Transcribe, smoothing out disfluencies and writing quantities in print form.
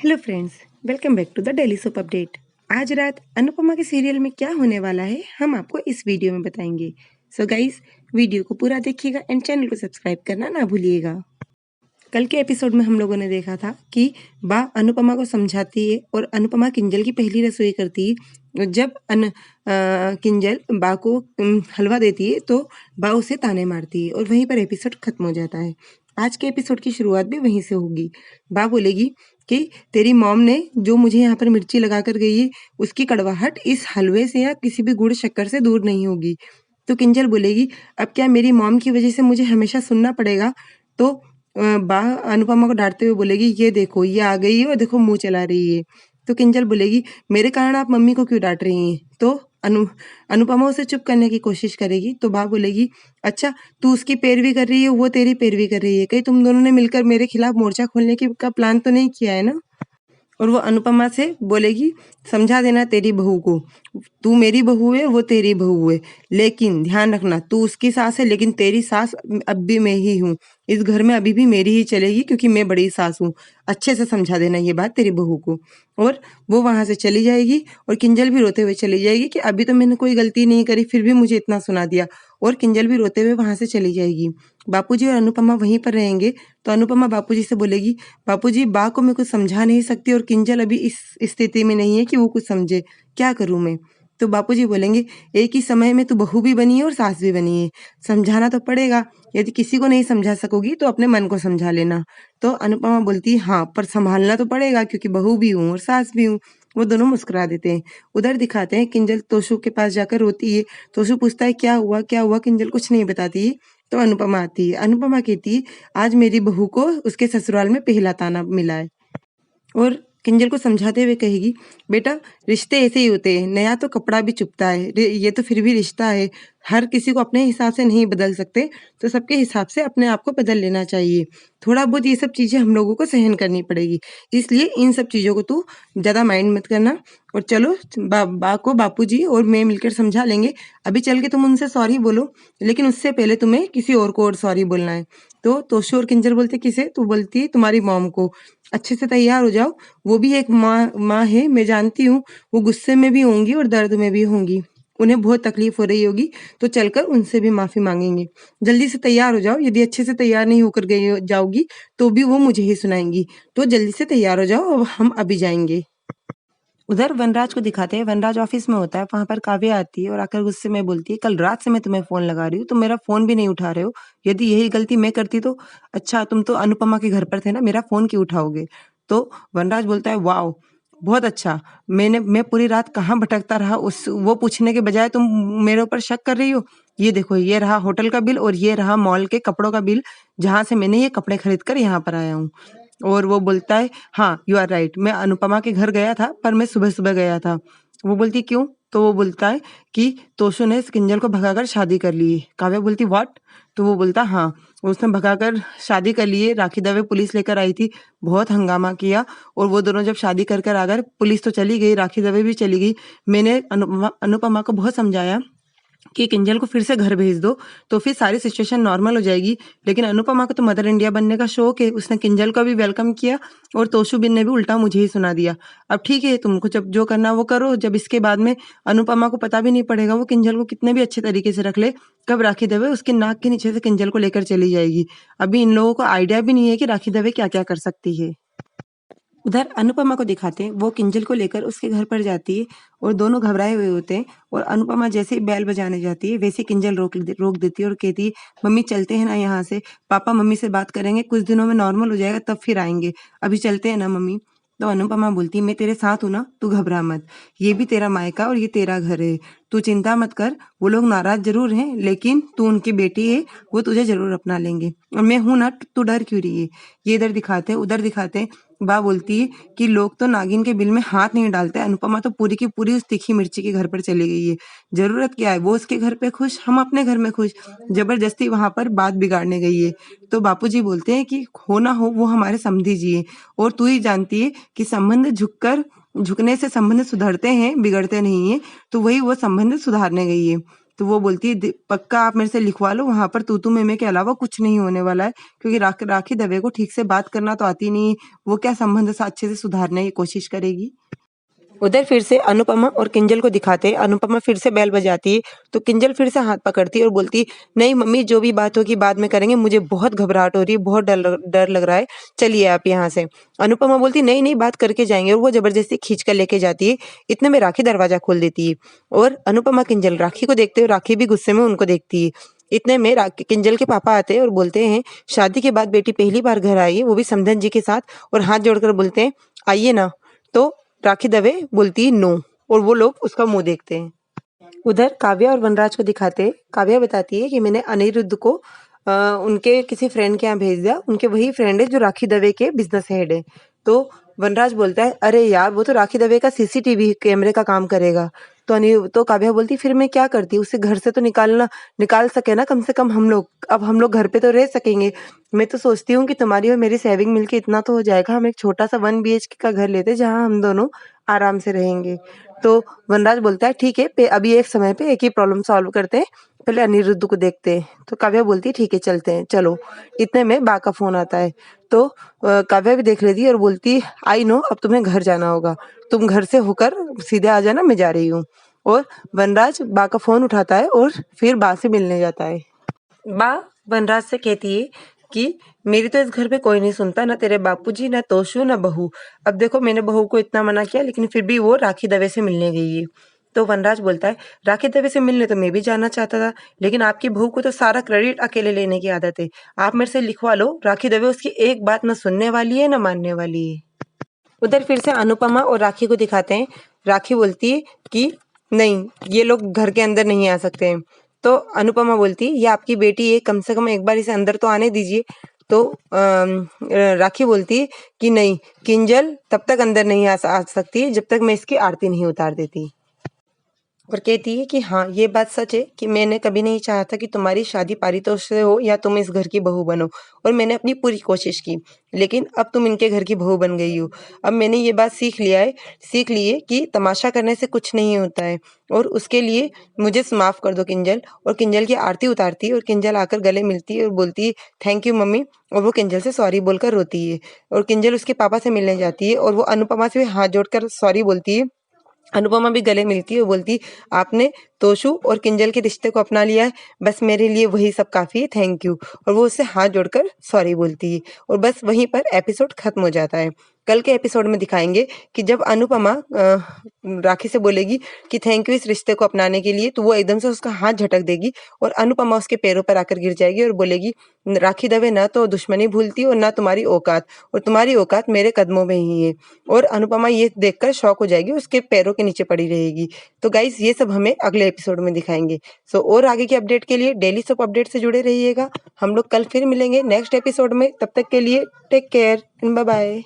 Hello friends, welcome back to the daily soap update. आज रात अनुपमा के सीरियल में क्या होने वाला है हम आपको इस वीडियो में बताएंगे। सो गाइस, वीडियो को पूरा देखिएगा एंड चैनल को सब्सक्राइब करना ना भूलिएगा। कल के एपिसोड में हम लोगों ने देखा था कि बा अनुपमा को समझाती है और अनुपमा किंजल की पहली रसोई करती है। जब किंजल बा को हलवा देती है तो बा उसे ताने मारती है और वहीं पर एपिसोड खत्म हो जाता है। आज के एपिसोड की शुरुआत भी वहीं से होगी। बा बोलेगी कि तेरी मॉम ने जो मुझे यहाँ पर मिर्ची लगा कर गई है उसकी कड़वाहट इस हलवे से या किसी भी गुड़ शक्कर से दूर नहीं होगी। तो किंजल बोलेगी अब क्या मेरी मॉम की वजह से मुझे हमेशा सुनना पड़ेगा। तो बा अनुपमा को डांटते हुए बोलेगी ये देखो ये आ गई है और देखो मुंह चला रही है। तो किंजल बोलेगी मेरे कारण आप मम्मी को क्यों डांट रही हैं। तो अनुपमा उसे चुप करने की कोशिश करेगी तो बा बोलेगी अच्छा तू उसकी पैरवी कर रही है वो तेरी पैरवी कर रही है, कहीं तुम दोनों ने मिलकर मेरे खिलाफ मोर्चा खोलने की का प्लान तो नहीं किया है ना। और वो अनुपमा से बोलेगी समझा देना तेरी बहू को, तू मेरी बहू है वो तेरी बहू है, लेकिन ध्यान रखना तू उसकी सास है लेकिन तेरी सास अब भी मैं ही हूँ। इस घर में अभी भी मेरी ही चलेगी क्योंकि मैं बड़ी सास हूँ। अच्छे से समझा देना ये बात तेरी बहू को। और वो वहां से चली जाएगी और किंजल भी रोते हुए चली जाएगी कि अभी तो मैंने कोई गलती नहीं करी फिर भी मुझे इतना सुना दिया। और किंजल भी रोते हुए वहां से चली जाएगी। बापूजी और अनुपमा वहीं पर रहेंगे तो अनुपमा बापूजी से बोलेगी बापूजी बा को मैं कुछ समझा नहीं सकती और किंजल अभी इस स्थिति में नहीं है कि वो कुछ समझे, क्या करूं मैं। तो बापूजी बोलेंगे एक ही समय में तू बहू भी बनी है और सास भी बनी है, समझाना तो पड़ेगा। यदि किसी को नहीं समझा सकोगी तो अपने मन को समझा लेना। तो अनुपमा बोलती है हाँ पर संभालना तो पड़ेगा क्योंकि बहू भी हूँ और सास भी हूँ। वो दोनों मुस्कुरा देते हैं। उधर दिखाते हैं किंजल तोशु के पास जाकर रोती है। तोशु पूछता है क्या हुआ क्या हुआ, किंजल कुछ नहीं बताती है। तो अनुपमा आती है। अनुपमा कहती है आज मेरी बहू को उसके ससुराल में पहला ताना मिला है। और किंजल को समझाते हुए कहेगी बेटा रिश्ते ऐसे ही होते हैं, नया तो कपड़ा भी चुभता है, ये तो फिर भी रिश्ता है। हर किसी को अपने हिसाब से नहीं बदल सकते तो सबके हिसाब से अपने आप को बदल लेना चाहिए। थोड़ा बहुत ये सब चीजें हम लोगों को सहन करनी पड़ेगी, इसलिए इन सब चीजों को तू ज्यादा माइंड मत करना। और चलो बा को बापूजी और मैं मिलकर समझा लेंगे। अभी चल के तुम उनसे सॉरी बोलो लेकिन उससे पहले तुम्हें किसी और को और सॉरी बोलना है। तो तोशु और किंजल बोलते किसे, तो बोलती है तुम्हारी मॉम को। अच्छे से तैयार हो जाओ, वो भी एक माँ है, मैं जानती हूँ वो गुस्से में भी होंगी और दर्द में भी होंगी, उन्हें बहुत तकलीफ हो रही होगी, तो चलकर उनसे भी माफी मांगेंगे। जल्दी से तैयार हो जाओ, यदि अच्छे से तैयार नहीं होकर गई जाओगी तो भी वो मुझे ही सुनाएंगी। तो जल्दी से तैयार हो जाओ, अब हम अभी जाएंगे। उधर वनराज को दिखाते हैं। वनराज ऑफिस में होता है, वहां पर काव्या आती है और आकर गुस्से में बोलती है कल रात से मैं तुम्हें फोन लगा रही हूँ, तुम मेरा फोन भी नहीं उठा रहे हो। यदि यही गलती मैं करती तो अच्छा तुम तो अनुपमा के घर पर थे ना, मेरा फोन क्यों उठाओगे। तो वनराज बोलता है वाह बहुत अच्छा, मैं पूरी रात कहाँ भटकता रहा उस वो पूछने के बजाय तुम मेरे ऊपर शक कर रही हो। ये देखो ये रहा होटल का बिल और ये रहा मॉल के कपड़ों का बिल जहां से मैंने ये कपड़े खरीद कर यहाँ पर आया हूँ। और वो बोलता है हाँ यू आर राइट, मैं अनुपमा के घर गया था पर मैं सुबह सुबह गया था। वो बोलती क्यों, तो वो बोलता है कि तोशु ने किंजल को भगाकर शादी कर ली है। काव्या बोलती व्हाट, तो वो बोलता हाँ उसने भगाकर शादी कर ली है। राखी दवे पुलिस लेकर आई थी, बहुत हंगामा किया और वो दोनों जब शादी कर कर आ गए, पुलिस तो चली गई, राखी दवे भी चली गई। मैंने अनुपमा को बहुत समझाया कि किंजल को फिर से घर भेज दो तो फिर सारी सिचुएशन नॉर्मल हो जाएगी, लेकिन अनुपमा को तो मदर इंडिया बनने का शौक है, उसने किंजल को भी वेलकम किया और तोशु बिन ने भी उल्टा मुझे ही सुना दिया। अब ठीक है तुमको जब जो करना वो करो, जब इसके बाद में अनुपमा को पता भी नहीं पड़ेगा वो किंजल को कितने भी अच्छे तरीके से रख ले, कब राखी दवे उसके नाक के नीचे से किंजल को लेकर चली जाएगी। अभी इन लोगों को आइडिया भी नहीं है कि राखी दवे क्या क्या कर सकती है। उधर अनुपमा को दिखाते हैं, वो किंजल को लेकर उसके घर पर जाती है और दोनों घबराए हुए होते हैं। और अनुपमा जैसे ही बैल बजाने जाती है वैसे किंजल रोक देती है और कहती है मम्मी चलते हैं ना यहाँ से, पापा मम्मी से बात करेंगे, कुछ दिनों में नॉर्मल हो जाएगा तब फिर आएंगे, अभी चलते हैं ना मम्मी। तो अनुपमा बोलती है मैं तेरे साथ हूँ ना, तू घबरा मत, ये भी तेरा मायका और ये तेरा घर है, तू चिंता मत कर। वो लोग नाराज जरूर हैं लेकिन तू उनकी बेटी है, वो तुझे जरूर अपना लेंगे और मैं हूं ना, तू डर क्यों रही है। ये इधर दिखाते हैं। उधर दिखाते हैं बा बोलती है कि लोग तो नागिन के बिल में हाथ नहीं डालते, अनुपमा तो पूरी की पूरी उस तीखी मिर्ची के घर पर चली गई है, जरूरत क्या है, वो उसके घर पे खुश हम अपने घर में खुश, जबरदस्ती वहां पर बात बिगाड़ने गई है। तो बापूजी बोलते हैं कि हो ना हो वो हमारे समधी जी है और तू ही जानती है कि संबंध झुकने से संबंध सुधरते हैं बिगड़ते नहीं है, तो वही वो संबंध सुधारने गई है। तो वो बोलती है पक्का आप मेरे से लिखवा लो, वहाँ पर तू मैं के अलावा कुछ नहीं होने वाला है, क्योंकि राखी दवे को ठीक से बात करना तो आती नहीं, वो क्या संबंध अच्छे से सुधारने की कोशिश करेगी। उधर फिर से अनुपमा और किंजल को दिखाते हैं। अनुपमा फिर से बेल बजाती है तो किंजल फिर से हाथ पकड़ती है और बोलती, नहीं मम्मी जो भी बात होगी बाद में करेंगे, मुझे बहुत घबराहट हो रही है, बहुत डर लग रहा है, चलिए आप यहाँ से। अनुपमा बोलती, नहीं नहीं बात करके जाएंगे, और वो जबरदस्ती खींच कर लेके जाती है। इतने में राखी दरवाजा खोल देती है और अनुपमा किंजल राखी को देखते हुए, राखी भी गुस्से में उनको देखती है। इतने में किंजल के पापा आते हैं और बोलते हैं, शादी के बाद बेटी पहली बार घर आई है, वो भी समधन जी के साथ, और हाथ जोड़कर बोलते हैं आइए ना। तो राखी दवे बोलती है नो, और वो लोग उसका मुंह देखते हैं। उधर काव्या और वनराज को दिखाते हैं। काव्या बताती है कि मैंने अनिरुद्ध को उनके किसी फ्रेंड के यहाँ भेज दिया, उनके वही फ्रेंड है जो राखी दवे के बिजनेस हेड है। तो वनराज बोलता है, अरे यार वो तो राखी दवे का सीसीटीवी कैमरे का काम करेगा। तो काव्या बोलती, फिर मैं क्या करती, उसे घर से तो निकाल सके ना कम से कम हम लोग, अब हम लोग घर पे तो रह सकेंगे। मैं तो सोचती हूँ कि तुम्हारी और मेरी सेविंग मिलके इतना तो हो जाएगा, हम एक छोटा सा 1 BHK का घर लेते जहाँ हम दोनों आराम से रहेंगे। तो वनराज बोलता है, ठीक है अभी एक समय पे एक ही प्रॉब्लम सॉल्व करते हैं, पहले अनिरुद्ध को देखते हैं। तो काव्या बोलती है, ठीक है चलते हैं चलो। इतने में बा का फोन आता है। तो काव्या भी देख लेती है और बोलती है, आई नो अब तुम्हें घर जाना होगा, तुम घर से होकर सीधे आ जाना, मैं जा रही हूँ। और वनराज बा का फोन उठाता है और फिर बा से मिलने जाता है। बा वनराज से कहती है कि मेरी तो इस घर पे कोई नहीं सुनता, ना तेरे बापूजी, ना तोशु, ना बहू। अब देखो मैंने बहू को इतना मना किया, लेकिन फिर भी वो राखी दवे से मिलने गई है। तो वनराज बोलता है, राखी दवे से मिलने तो मैं भी जाना चाहता था, लेकिन आपकी बहू को तो सारा क्रेडिट अकेले लेने की आदत है, आप मेरे से लिखवा लो, राखी दवे उसकी एक बात ना सुनने वाली है ना मानने वाली है। उधर फिर से अनुपमा और राखी को दिखाते हैं। राखी बोलती है कि नहीं ये लोग घर के अंदर नहीं आ सकते हैं। तो अनुपमा बोलती है, ये आपकी बेटी है, कम से कम एक बार इसे अंदर तो आने दीजिए। तो राखी बोलती है कि नहीं, किंजल तब तक अंदर नहीं आ सकती जब तक मैं इसकी आरती नहीं उतार देती। और कहती है कि हाँ ये बात सच है कि मैंने कभी नहीं चाहा था कि तुम्हारी शादी पारितोष से हो या तुम इस घर की बहू बनो, और मैंने अपनी पूरी कोशिश की, लेकिन अब तुम इनके घर की बहू बन गई हो। अब मैंने ये बात सीख ली है कि तमाशा करने से कुछ नहीं होता है, और उसके लिए मुझे माफ कर दो किंजल। और किंजल की आरती उतारती है और किंजल आकर गले मिलती है और बोलती है थैंक यू मम्मी, और वो किंजल से सॉरी बोलकर रोती है। और किंजल उसके पापा से मिलने जाती है और वो अनुपमा से भी हाथ जोड़कर सॉरी बोलती है। अनुपमा भी गले मिलती है और बोलती, आपने तोशु और किंजल के रिश्ते को अपना लिया है, बस मेरे लिए वही सब काफ़ी है, थैंक यू। और वो उससे हाथ जोड़कर सॉरी बोलती है, और बस वहीं पर एपिसोड खत्म हो जाता है। कल के एपिसोड में दिखाएंगे कि जब अनुपमा राखी से बोलेगी कि थैंक यू इस रिश्ते को अपनाने के लिए, तो वो एकदम से उसका हाथ झटक देगी और अनुपमा उसके पैरों पर आकर गिर जाएगी और बोलेगी, राखी दवे ना तो दुश्मनी भूलती और ना तुम्हारी औकात, और तुम्हारी औकात मेरे कदमों में ही है। और अनुपमा ये देखकर शॉक हो जाएगी, उसके पैरों के नीचे पड़ी रहेगी। तो गाइस ये सब हमें अगले एपिसोड में दिखाएंगे। सो और आगे की अपडेट के लिए डेली सब अपडेट से जुड़े रहिएगा। हम लोग कल फिर मिलेंगे नेक्स्ट एपिसोड में, तब तक के लिए take care and bye bye.